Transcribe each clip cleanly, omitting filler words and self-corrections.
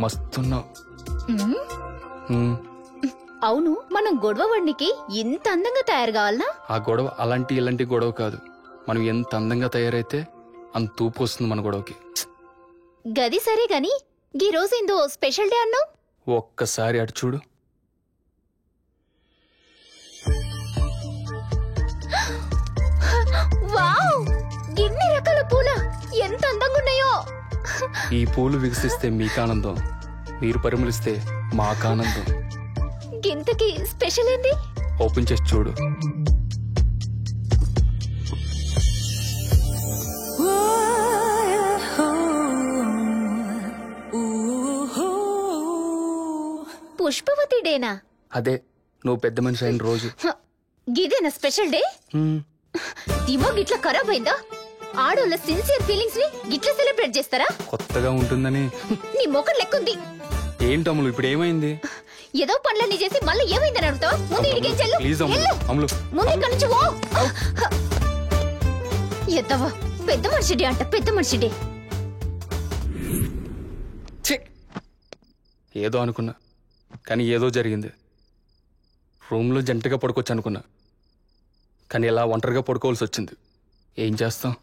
మస్తున్నావు. అవును, మనం గొడవ వాడికి ఇంత అందంగా తయారు కావాలనా? ఆ గొడవ అలాంటి ఇలాంటి గొడవ కాదు. మనం ఎంత అందంగా తయారైతే అంత తూపు వస్తుంది మన గొడవకి. గది సరే గాని ఈ రోజు ఏందో స్పెషల్ డే అన్నావు. ఒక్కసారి అటు చూడు. వావ్, ఇన్ని రకాల పూల ఎంత అందంగా ఉన్నాయో. ఈ పూలు వికసిస్తే మీకానందం, మీరు పరిమళిస్తే మాకానందం. ఇంతకీ స్పెషల్ ఏంది? ఓపెన్ చేసి చూడు. పుష్పవతి డేనా? అదే, నువ్వు పెద్ద మనిషి అయిన రోజు. గిదేనా స్పెషల్ డే? దిమాగ్ ఇట్లా ఖరాబ్ అయిందా? ఆడోళ్ళ సిన్సియర్ ఫీలింగ్స్ ని గిట్లా సెలబ్రేట్ చేస్తారా? కొత్తగా ఉంటుందని. నీ మొక్కలు లెక్కుంది. ఏంటమ్ములు ఇప్పుడు ఏమైంది? ఏదో పనులన్నీ చేసి మళ్ళీ ఏమైందని అడుగుతావా? ముందు ఇడికేం చెల్లు. ముందు ఇక్కడి నుంచి ఓ. ఎద్దవా, పెద్ద మనిషి డే అంట, పెద్ద మనిషి డే. ఏదో అనుకున్నా, కానీ ఏదో జరిగింది. రూమ్లో జంటగా పడుకోవచ్చు అనుకున్నా, కానీ ఇలా ఒంటరిగా పడుకోవాల్సి వచ్చింది. ఏం చేస్తాం?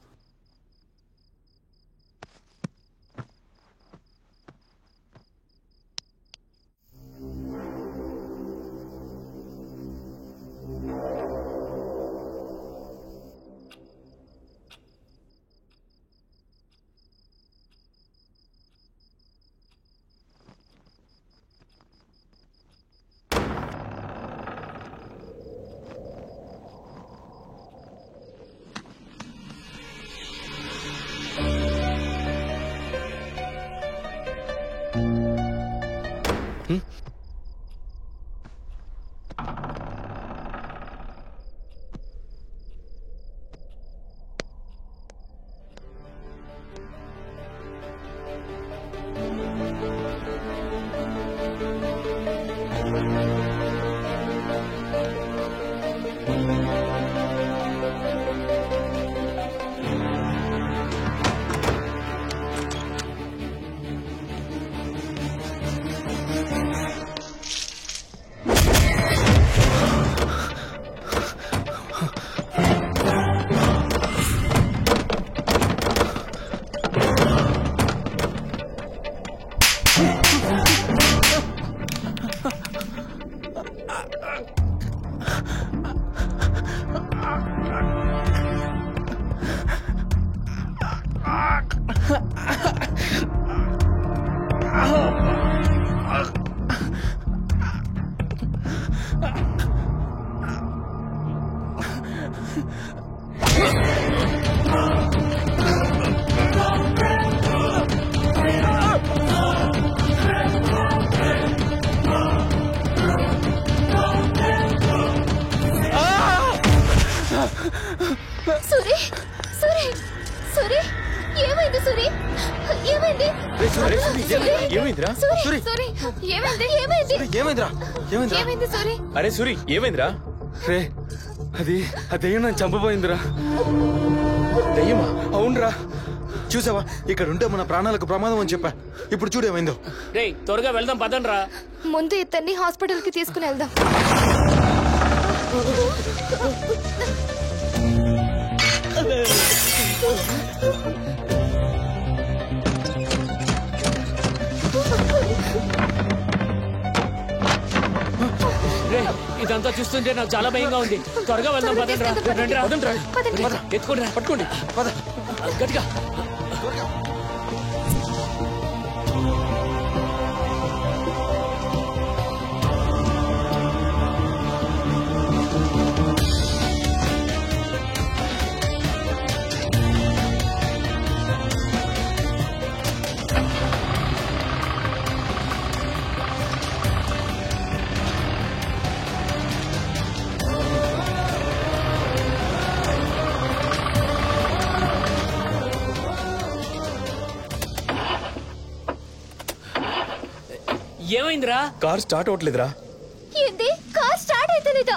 సూరి, సూరి, సూరి, ఏమైంది సూరి? ఏమైంది? ఏమైందిరా? సూరి, సూరి, ఏమైంది? ఏమైంది? ఏమైంది సూరి? అరే సూరి, ఏమైందిరా? రే, అది దెయ్యం నన్ను చంపబోయిందిరా. దెయ్యమా? అవునరా. చూసావా, ఇక్కడ ఉంటే మన ప్రాణాలకు ప్రమాదం అని చెప్పా. ఇప్పుడు చూడు ఏమైందో. రేయ్, త్వరగా వెళ్దాం పదండ్రా. ముందు ఇతన్ని హాస్పిటల్ కి తీసుకుని వెళ్దాం. ఇదంతా చూస్తుంటే నాకు చాలా భయంగా ఉంది. త్వరగా వెళ్దాం పదండ్రా. ఎత్తుకోండి, పట్టుకోండి, గట్టిగా. ఏమైందిరా? కార్ స్టార్ట్ అవట్లేదురా. ఏంది? కార్ స్టార్ట్ అవుతలేదా?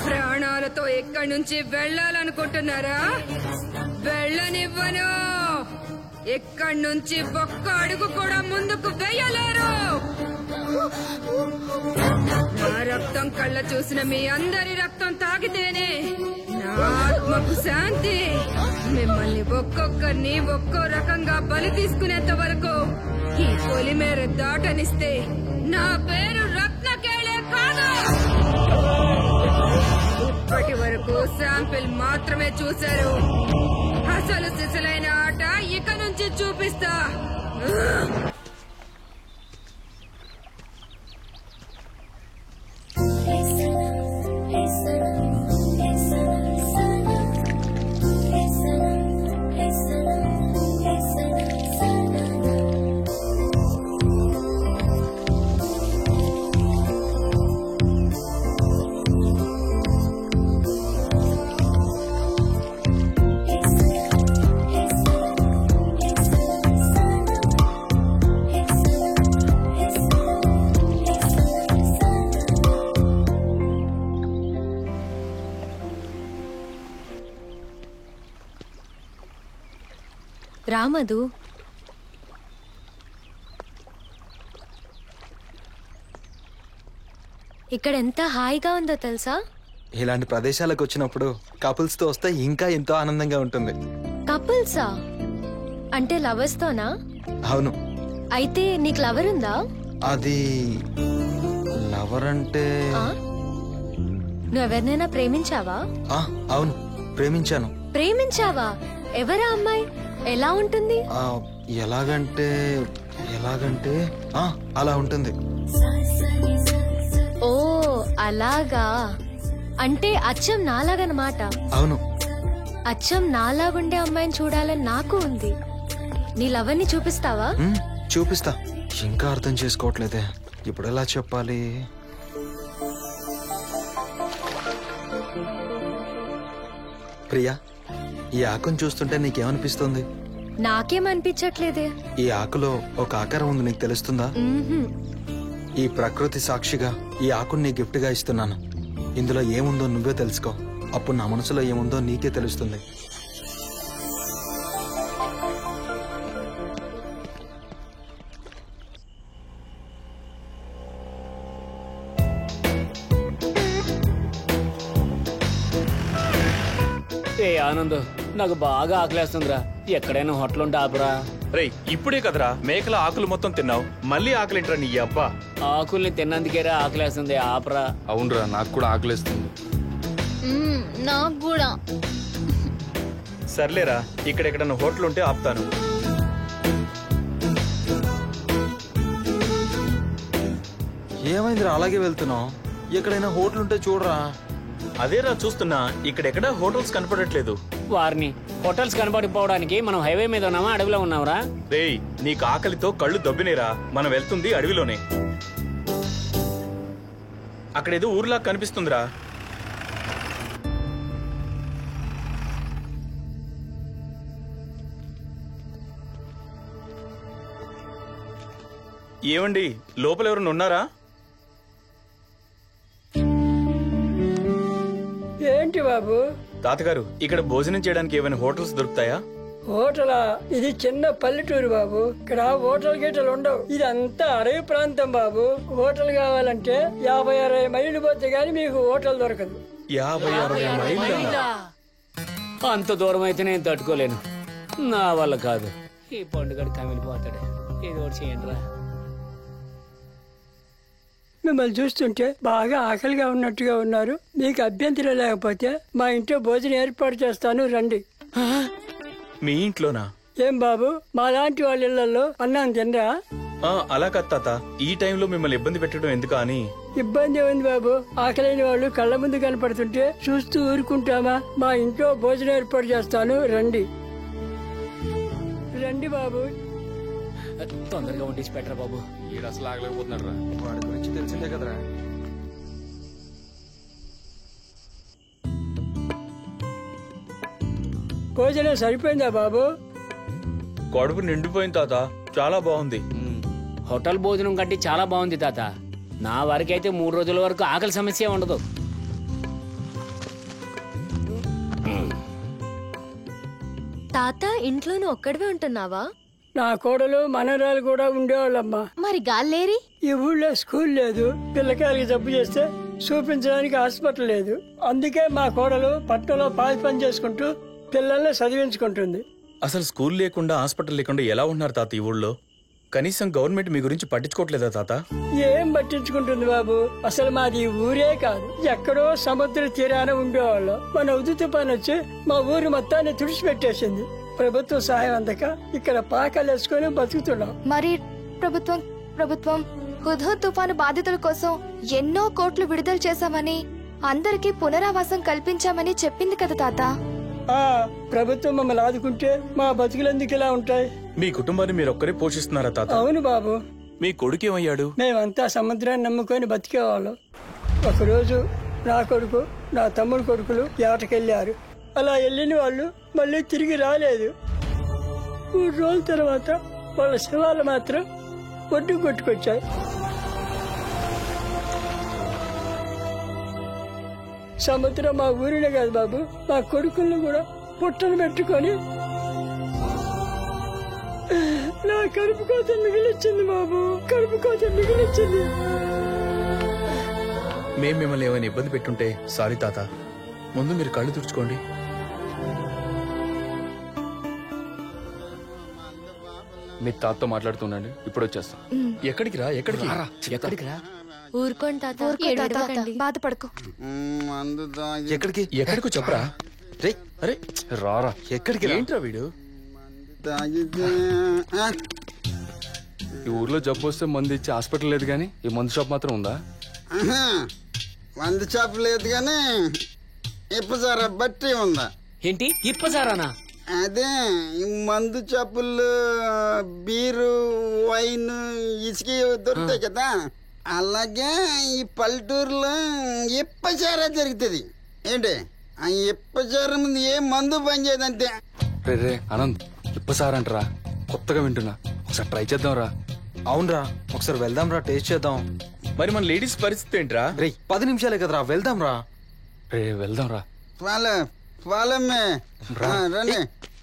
ప్రాణాలతో ఎక్కడి నుంచి వెళ్ళాలనుకుంటున్నారా? వెళ్ళనివ్వను. ఎక్కడి నుంచి ఒక్క అడుగు కూడా ముందుకు వేయలేరు. నా రక్తం కళ్ళ చూసిన మీ అందరి రక్తం తాగితేనే నా ఆత్మకు శాంతి. మిమ్మల్ని ఒక్కొక్కరిని ఒక్కో రకంగా బలి తీసుకునేంత వరకు ఈ పొలిమేర దాటనిస్తే నా పేరు రత్నకేళే కాదు. ఇప్పటి వరకు శాంపిల్ మాత్రమే చూశారు. అసలు సిసలైన ఆట ఇక నుంచి చూపిస్తా. రామదు, ఇక్కడ ఎంత హాయిగా ఉందో తెలుసా? ఇలాంటి ప్రదేశాలకు వచ్చినప్పుడు కపుల్స్ తో వస్తే ఇంకా ఎంతో ఆనందంగా ఉంటుంది. కపుల్సా? అంటే లవర్స్ తోనా? అవును. అయితే నీకు లవర్ ఉందా? అది లవర్ అంటే నువ్వెవరినైనా ప్రేమించావా? అవును, ప్రేమించాను. ప్రేమించావా? ఎవరా అమ్మాయి? ఎలా ఉంటుంది? ఎలాగంటే అలా ఉంటుంది. ఓ అలాగా. అంటే అచ్చం నాలాగనమాట. అవును. అచ్చం నాలాగుండే అమ్మాయిని చూడాలని నాకు ఉంది. నీ లవర్ని చూపిస్తావా? చూపిస్తా. ఇంకా అర్థం చేసుకోవట్లేదే, ఇప్పుడు ఎలా చెప్పాలి? ప్రియా, ఈ ఆకును చూస్తుంటే నీకేమనిపిస్తుంది? నాకేమనిపించట్లేదే. ఈ ఆకులో ఒక ఆకారం ఉంది, నీకు తెలుస్తుందా? ఈ ప్రకృతి సాక్షిగా ఈ ఆకుని నీ గిఫ్ట్ గా ఇస్తున్నాను. ఇందులో ఏముందో నువ్వే తెలుసుకో. అప్పుడు నా మనసులో ఏముందో నీకే తెలుస్తుంది. ఏ ఆనంద్, నాకు బాగా ఆకలేస్తుందిరా. ఎక్కడైనా హోటల్ ఉంటే ఆపురా. రేయ్, ఇప్పుడే కదరా మేకల ఆకులు మొత్తం తిన్నావు, మళ్ళీ ఆకలింట్రా నీ అబ్బా. ఆకుల్ని తిన్నందుకేరా ఆకలేస్తుంది, ఆపరా. అవునరా, నాకు కూడా ఆకలేస్తుంది. నాకు కూడా. సర్లేరా, ఇక్కడెక్కడన్నా హోటల్ ఉంటే ఆపుతాను. ఏమైందిరా అలాగే వెళ్తున్నావు? ఎక్కడైనా హోటల్ ఉంటే చూడరా. అదేరా చూస్తున్నా, ఇక్కడెక్కడా హోటల్స్ కనపడట్లేదు. వారిని హోటల్స్ కనబడిపోవడానికి మనం హైవే మీద ఉన్నామా, అడవిలో ఉన్నావురా? రేయ్, నీకు ఆకలితో కళ్ళు దొబ్బినేరా. మనం వెళ్తుంది అడవిలోనే. అక్కడేదో ఊర్లా కనిపిస్తుందిరా. ఏమండి, లోపల ఎవరైనా ఉన్నారా? ఏంటి బాబు? తాతగారు, ఇక్కడ భోజనం చేయడానికి ఏమైనా హోటల్స్ దొరుకుతాయా? హోటలా? ఇది చిన్న పల్లెటూరు బాబు. ఇక్కడ హోటల్ గీటలు ఉండవు. ఇదంతా అడవి ప్రాంతం బాబు. హోటల్ కావాలంటే 50-60 మైళ్ళు పోతే గానీ మీకు హోటల్ దొరకదు. 50-60 మైళ్ళా? అంత దూరం అయితే నేను తట్టుకోలేను, నా వల్ల కాదు. ఈ పండుగ కమిలిపోతాడు. ఏదో ఒకటి చేయండి రా. మిమ్మల్ని చూస్తుంటే బాగా ఆకలిగా ఉన్నట్టుగా ఉన్నారు. మీకు అభ్యంతరం లేకపోతే మా ఇంట్లో భోజనం ఏర్పాటు చేస్తాను, రండి. మీ ఇంట్లోనా? ఏం బాబు మా లాంటి వాళ్ళ ఇళ్లలో అన్నం తినరా? అలా కాదు తాత, ఈ టైంలో మిమ్మల్ని ఇబ్బంది పెట్టడం ఎందుకు అని. ఇబ్బంది ఉంది బాబు. ఆకలైన వాళ్ళు కళ్ళ ముందు కనపడుతుంటే చూస్తూ ఊరుకుంటామా? మా ఇంట్లో భోజనం ఏర్పాటు చేస్తాను, రండి రండి బాబు. తొందరగా వండిసి పెట్టరా బాబు. ఈడు అసలు ఆగలేకపోతున్నాడు రా. వాడి గురించి తెలిసిందే కదరా. భోజనం సరిపోయిందా బాబు? కడుపు నిండిపోయింది తాత, చాలా బాగుంది. హోటల్ భోజనం కంటే చాలా బాగుంది తాత. నా వరకైతే 3 రోజుల వరకు ఆకలి సమస్య ఉండదు. తాత ఇంట్లోనూ ఒక్కడివే ఉంటున్నావా? నా కోడలు మనరాలు కూడా ఉండేవాళ్ళమ్మా. మరి గాల్లేరి? ఈ ఊళ్ళో స్కూల్ లేదు, పిల్లకాయలకి జబ్బు చేస్తే చూపించడానికి హాస్పిటల్ లేదు. అందుకే మా కోడలు పట్టణంలో పాతి పని చేసుకుంటూ పిల్లల్ని చదివించుకుంటుంది. అసలు స్కూల్ లేకుండా హాస్పిటల్ లేకుండా ఎలా ఉన్నారు తాత ఈ ఊళ్ళో? కనీసం గవర్నమెంట్ మీ గురించి పట్టించుకోవట్లేదా తాత? ఏం పట్టించుకుంటుంది బాబు? అసలు మాది ఊరే కాదు, ఎక్కడో సముద్ర తీరాన ఉండేవాళ్ళం. మన ఉదుతు పని వచ్చి మా ఊరు మొత్తాన్ని తుడిచిపెట్టేసింది. ప్రభుత్వ సహాయం అందక ఇక్కడ పాకాలు వేసుకుని బతుకుతున్నాం. మరి ప్రభుత్వం హుద్హుద్ తుఫాను బాధితుల కోసం ఎన్నో కోట్లు విడుదల చేశామని, అందరికీ పునరావాసం కల్పించామని చెప్పింది కదా తాత. ప్రభుత్వం మమ్మల్ని ఆదుకుంటే మా బతుకులెందుకు ఇలా ఉంటాయి? మీ కుటుంబాన్ని మీరు ఒక్కరే పోషిస్తున్నారా తాత? అవును బాబు. మీ కొడుకు ఏమయ్యాడు? మేమంతా సముద్రాన్ని నమ్ముకొని బతికేవాళ్ళం. ఒకరోజు నా కొడుకు, నా తమ్ముడు కొడుకులు ఏటకెళ్ళారు. అలా వెళ్ళిన వాళ్ళు మళ్ళీ తిరిగి రాలేదు. 3 రోజుల తర్వాత వాళ్ళ శవాలు మాత్రం ఒడ్డు కొట్టుకొచ్చాయి. సముద్రం మా ఊరినే కాదు బాబు, మా కొడుకులను కూడా పుట్టను పెట్టుకొని నా కడుపు కోత మిగిలిచ్చింది బాబు, కడుపు కోత మిగిలిచ్చింది. మేము మిమ్మల్ని ఏమైనా ఇబ్బంది పెట్టుంటే సారీ తాత. ముందు మీరు కళ్ళు తుడుచుకోండి. మీ తాతతో మాట్లాడుతుండండి, ఇప్పుడు వచ్చేస్తాం. ఎక్కడికి రా? ఎక్కడికి ఎక్కడికి రా? ఊరుకోండి తాత, బాధపడకు. ఎక్కడికి? ఎక్కడికో చెప్పరా. రే అరే రారా. ఎక్కడికి? ఏంట్రా వీడు? ఈ ఊర్లో జబ్బు వస్తే మందు ఇచ్చే హాస్పిటల్ లేదు కానీ ఈ మందు షాప్ మాత్రం ఉందా? మందు షాప్ లేదు కానీ ఇప్పసారా బట్టి ఉందా? ఏంటి ఇప్పసారానా? అదే ఈ మందు షాపుల్లో బీరు, వైన్, ఇసుక దొరుకుతాయి కదా, అలాగే ఈ పల్లెటూరులో ఇప్పచారా జరుగుతుంది. ఏంటి ఆ ఇప్పచారం ముందు ఏ మందు పనిచేయదంతే. రే ఆనంద్, ఇప్పసారంటరా, కొత్తగా వింటున్నా. ఒకసారి ట్రై చేద్దాం రా. అవునరా, ఒకసారి వెళ్దాం రా, టేస్ట్ చేద్దాం. మరి మన లేడీస్ పరిస్థితి ఏంట్రా? రే 10 నిమిషాలే కదరా, వెళ్దాం రా. రే వెళ్దాం రా. పాలమ్మే రండి.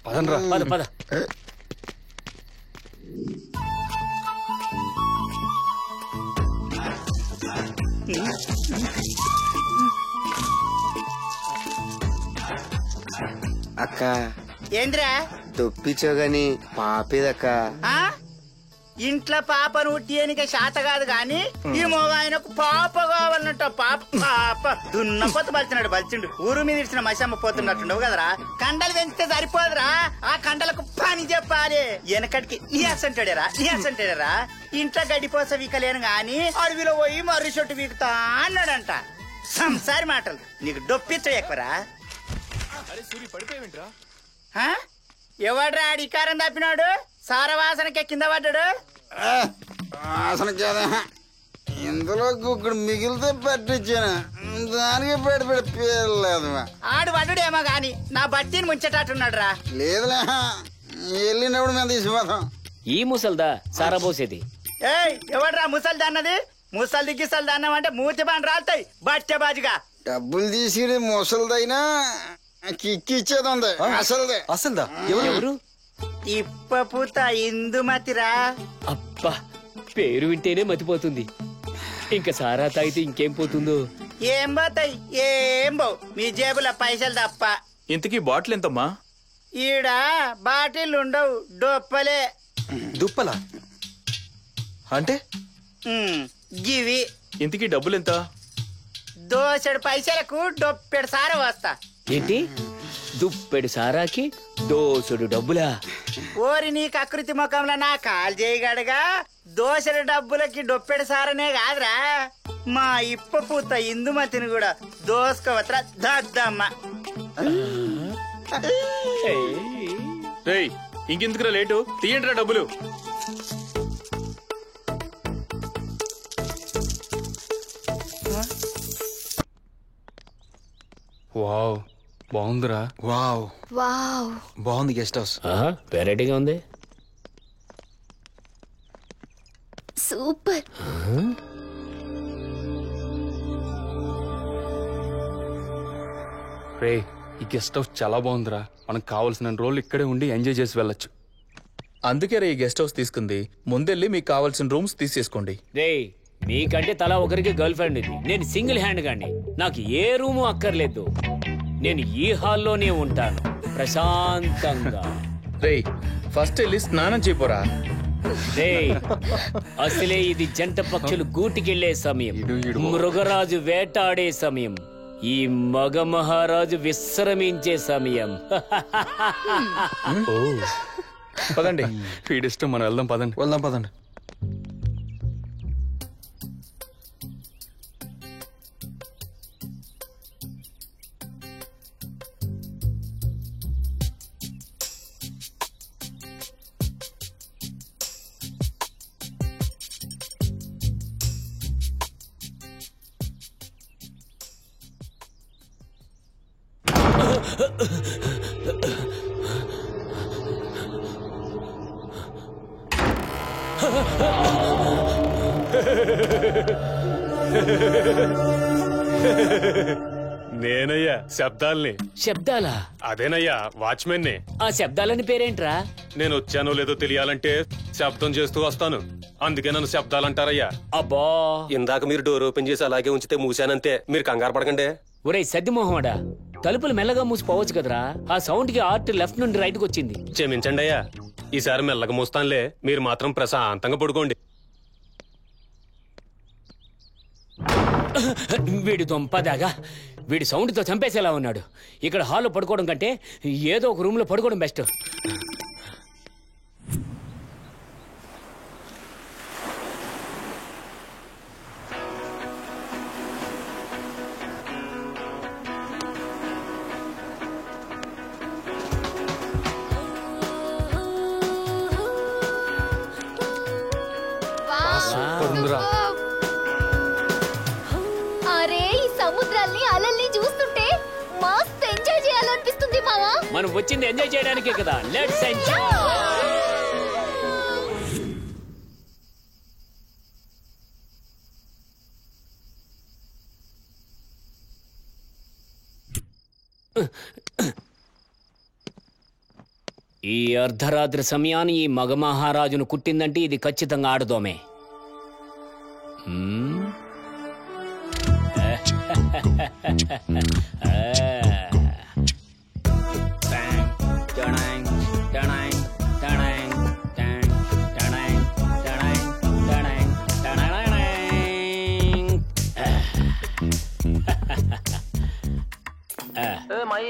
పదండ్రా. పద పద. అక్క ఏంద్రా దొప్పిచో గాని పాపేదక్క. ఇంట్లో పాపను ఉట్టియనికే శాత కాదు గాని ఈ మొగాయనకు పాప కావాలన్నట్టు. పాప దున్నపోత బలిచినాడు, బలిచిండు. ఊరు మీద ఇచ్చిన మసమ్మ పోతున్నట్టుండవు కదరా. కండలు పెంచితే సరిపోదురా, ఆ కండలకు పని చెప్పాలి. వెనకటికి నీ అసంటాడేరా ఇంట్లో గడిపోస వీకలేను గాని అడవిలో పోయి మర్రి చెట్టు వీకుతా అన్నాడంట. సంసారి మాటలు నీకు డొప్పిచ్చ ఎక్కువరా. ఎవడ్రా అడికారం తప్పినాడు? సారవాసనకే కింద పడ్డాడు. వాసన కదా, ఇందులో గుక్కడు మిగిలితే పట్టించాను, దానికి పెడి పేర్లేదు. ఆడు పడ్డేమో గాని నా బట్టిని ముంచేటట్టున్నాడు రా. లేదులే, వెళ్ళినప్పుడు మేము తీసిపోతాం. ఈ ముసల్దా సారా పోసేది? ఏయ్ ఎవడ్రా ముసల్దా అన్నది? ముసలి దిగ్గిసలు అన్నామంటే మూతి బాని రాలుతాయి బట్టే బాజుగా. డబ్బులు తీసుకుని ముసలిదైనా కిక్కిచ్చేది ఉంది. అసలుదా? ఎవరు? ఇప్పపూత ఇందుమతిరా. అబ్బా, పేరు వింటేనే మతిపోతుంది. ఇంకా సారా తాగితే ఇంకేం పోతుందో. ఏం పోతాయి? ఏం పోవు, మీ జేబుల పైసలు తప్ప. ఇంతకీ బాటిల్ ఎంతమ్మా? ఈడ బాటిల్ ఉండవు, డొప్పలే. దుప్పలా అంటే? గివి. ఇంతకీ డబ్బులెంత? దోసెడు పైసలకు డొప్పెడు సారా వస్తా. ఏంటి? దుప్పెడు సారాకి దోసుడు డబ్బులా? ఓరి నీకు అకృతి ముఖంలో నా కాల్ చేయగడగా దోశల డబ్బులకి డొప్పెడు సారనే కాదురా, మా ఇప్ప పూత ఇందుమతిని కూడా దోసుకోవత్ర దద్దమ్మ. రేయ్ ఇంకెందుకురా లేటు, తీయండిరా డబ్బులు. వావ్, బాగుందిరా. వావ్ వావ్, బాగుంది గెస్ట్ హౌస్. వెరైటీగా ఉంది. సూపర్. రే, ఈ గెస్ట్ హౌస్ చాలా బాగుందిరా. మనకు కావాల్సిన రోజులు ఇక్కడే ఉండి ఎంజాయ్ చేసి వెళ్ళొచ్చు. అందుకే రే ఈ గెస్ట్ హౌస్ తీసుకుంది. ముందెళ్ళి మీకు కావాల్సిన రూమ్స్ తీసేసుకోండి. రే, మీకంటే తలా ఒకరికి గర్ల్ ఫ్రెండ్ ఇది. నేను సింగిల్ హ్యాండ్ గాని, నాకు ఏ రూము అక్కర్లేదు. నేను ఈ హాల్లోనే ఉంటాను ప్రశాంతంగా. రే ఫస్ట్ వెళ్ళి స్నానం చేయపోరా. రే, అసలే ఇది జంట పక్షులు గూటికెళ్లే సమయం, మృగరాజు వేటాడే సమయం, ఈ మగ మహారాజు విశ్రమించే సమయం. పదండి, వీడిష్టం, మనం వెళ్దాం. పదండి వెళ్దాం పదండి. నేనయ్యా శబ్దాల్ని. శబ్దాలా? అదేనయ్యా, వాచ్మెన్ ని. ఆ శబ్దాలని పేరేంట్రా? నేను వచ్చానో లేదో తెలియాలంటే శబ్దం చేస్తూ వస్తాను, అందుకే నన్ను శబ్దాలంటారయ్యా. అబ్బా, ఇందాక మీరు డోర్ ఓపెన్ చేసి అలాగే ఉంచితే మూసానంతే, మీరు కంగారు పడకండి. ఒరేయ్ సద్దిమోహమడా, తలుపులు మెల్లగా మూసిపోవచ్చు కదరా. ఆ సౌండ్ కి ఆర్ట్ లెఫ్ట్ నుండి రైట్ కి వచ్చింది. క్షమించండి అయ్యా, ఈసారి మెల్లగా మూస్తానులే, మీరు మాత్రం ప్రశాంతంగా పడుకోండి. వీడి దొంపదాగా, వీడి సౌండ్ తో చంపేసేలా ఉన్నాడు. ఇక్కడ హాల్లో పడుకోవడం కంటే ఏదో ఒక రూమ్ లో పడుకోవడం బెస్ట్. అరే, ఈ సముద్రాల్ని అలల్ని చూస్తుంటే మస్త్ ఎంజాయ్ చేయాలనిపిస్తుంది మావా. మనం వచ్చింది ఎంజాయ్ చేయడానికే కదా. Let's enjoy. ఈ అర్ధరాత్రి సమయాన్ని ఈ మగ మహారాజును కుట్టిందంటే ఇది ఖచ్చితంగా ఆడదోమే.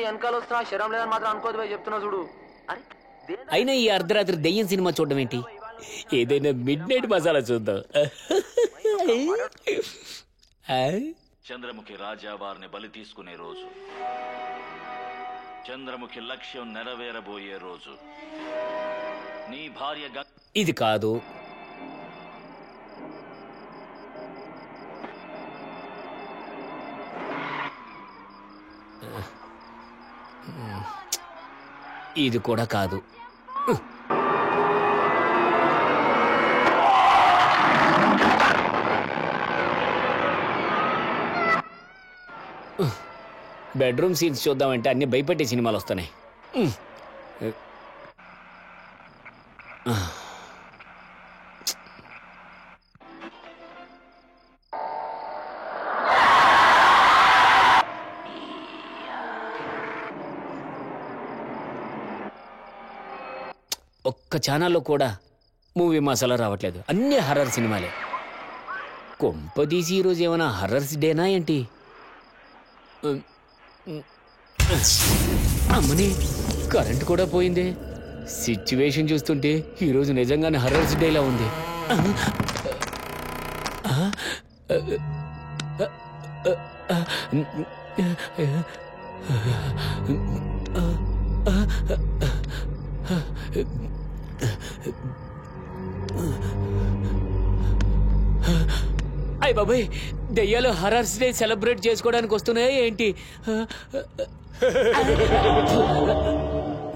వెనకాల వస్తున్నా శరం లేదని మాత్రం అనుకోదు చెప్తున్నా చూడు. అయినా ఈ అర్ధరాత్రి దెయ్యం సినిమా చూడడం ఏంటి? ఏదైనా మిడ్ నైట్ మసాలా చూద్దాం. చంద్రముఖి రాజా వారిని బలి తీసుకునే రోజు, చంద్రముఖి లక్ష్యం నెరవేరబోయే రోజు. నీ భార్య ఇది కాదు. ఇది కూడా కాదు. బెడ్రూమ్ సీన్స్ చూద్దామంటే అన్ని భయపెట్టే సినిమాలు వస్తున్నాయి. ఒక్క ఛానల్లో కూడా మూవీ మసాలా రావట్లేదు, అన్ని హర్రర్ సినిమాలే. కొంపదీసి ఈరోజు ఏమైనా హర్రర్స్ డేనా ఏంటి? అమ్మని కరెంట్ కూడా పోయింది. సిచ్యువేషన్ చూస్తుంటే ఈరోజు నిజంగానే హర్రర్స్ డేలా ఉంది. అయ్య బాబాయ్, దెయ్యాలు హర్రర్స్ డే సెలబ్రేట్ చేసుకోవడానికి వస్తున్నాయా ఏంటి?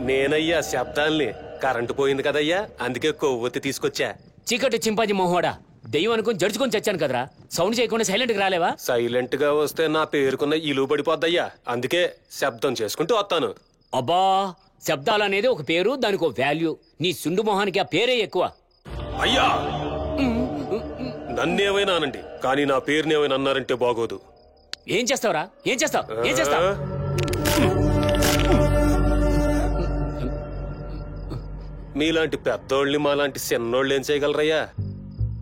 నేనయ్యా శబ్దాల్ని. కరెంటు పోయింది కదయ్యా, అందుకే కొవ్వొత్తి తీసుకొచ్చా. చీకటి చింపాజీ మొహోడా, దెయ్యం అనుకుని జడుచుకొని చచ్చాను కదరా. సౌండ్ చేయకుండా సైలెంట్ గా రాలేవా? సైలెంట్ గా వస్తే నా పేరుకున్న ఇలువ పడిపోద్దయ్యా, అందుకే శబ్దం చేసుకుంటూ వస్తాను. అబ్బా, శబ్దాలు అనేది ఒక పేరు, దానికి ఒక వాల్యూ. నీ సుండు మొహానికి ఆ పేరే ఎక్కువ. అయ్యా, నన్నేమైనా అనండి, కానీ నా పేరునేమైనా అన్నారంటే బాగోదు. ఏం చేస్తావురా? ఏం చేస్తావు? ఏం చేస్తావు? మీలాంటి పెద్దోళ్ళని మాలాంటి చిన్నోళ్ళు ఏం చేయగలరయ్యా?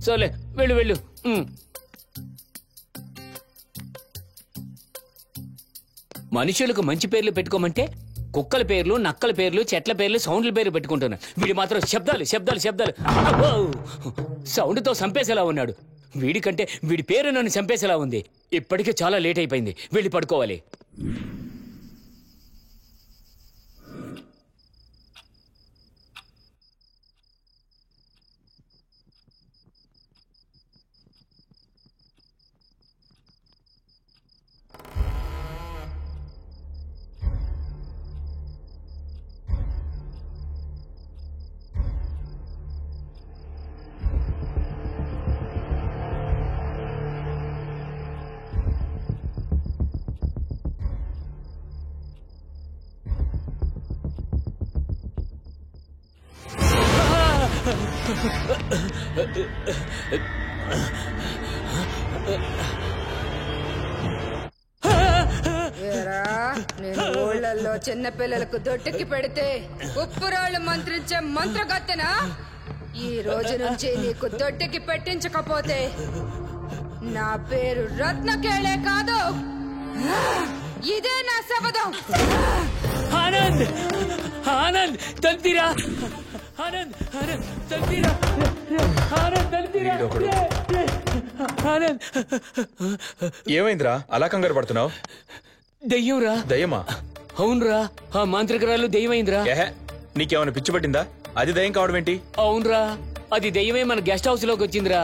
సోలే, వెళ్ళు వెళ్ళు. మనుషులకు మంచి పేర్లు పెట్టుకోమంటే కుక్కల పేర్లు, నక్కల పేర్లు, చెట్ల పేర్లు, సౌండ్ల పేర్లు పెట్టుకుంటున్నా. వీడి మాత్రం శబ్దాలు శబ్దాలు శబ్దాలు. సౌండ్తో చంపేసేలా ఉన్నాడు. వీడికంటే వీడి పేరు నన్ను చంపేసేలా ఉంది. ఇప్పటికే చాలా లేట్ అయిపోయింది, వెళ్ళి పడుకోవాలి. నేను ఊళ్ళల్లో చిన్న పిల్లలకు దొట్టుకి పెడితే ఉప్పురాళ్ళు మంత్రించే మంత్రగత్తెనా? ఈ రోజు నుంచి నీకు దొట్టుకి పెట్టించకపోతే నా పేరు రత్నకేళే కాదు, ఇదే నా శపథం. ఆనంద్, ఆనంద్ తల్తీరా, ఆనంద్, ఆనంద్ తల్తీరా, ఆనంద్ తల్తీరా, ఆనంద్. ఏమైందిరా అలా కంగారు పడుతున్నావు? దెయ్యంరా. దయ్యమా? అవునరా, ఆ మాంత్రికరాలు దెయ్యమైందిరా. నీకేమైనా పిచ్చి పట్టిందా? అది దయ్యం కావడం ఏంటి? అవునరా, అది దెయ్యమే మన గెస్ట్ హౌస్ లోకి వచ్చిందిరా.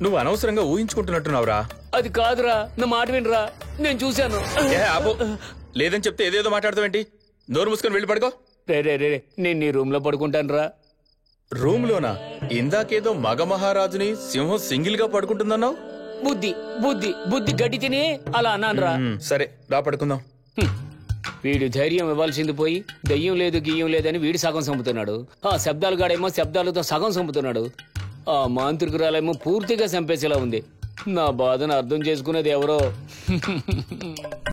నువ్వు అనవసరంగా ఊహించుకుంటున్నట్టున్నావురా. అది కాదురా, నా మాట వినరా, నేను చూశాను. లేదని చెప్తే ఏదేదో మాట్లాడతావేంటి? నోరు మూసుకొని వెళ్ళి పడుకో. రే రే రే, నేను నీ రూమ్ లో పడుకుంటాను రా. రూమ్ లోనా? ఇందాకేదో మగ మహారాజుని సింహం సింగిల్ గా పడుకుంటుందన్నావు. బుద్ధి బుద్ధి బుద్ధి గడ్డి తిని అలా అన్నాను రా. సరే రా పడుకుందాం. వీడు ధైర్యం ఇవ్వాల్సింది పోయి దెయ్యం లేదు గియ్యం లేదని వీడు సగం చంపుతున్నాడు. ఆ శబ్దాలు గాడేమో శబ్దాలతో సగం చంపుతున్నాడు. ఆ మాంత్రికురాలేమో పూర్తిగా చంపేసేలా ఉంది. నా బాధను అర్థం చేసుకునేది ఎవరో.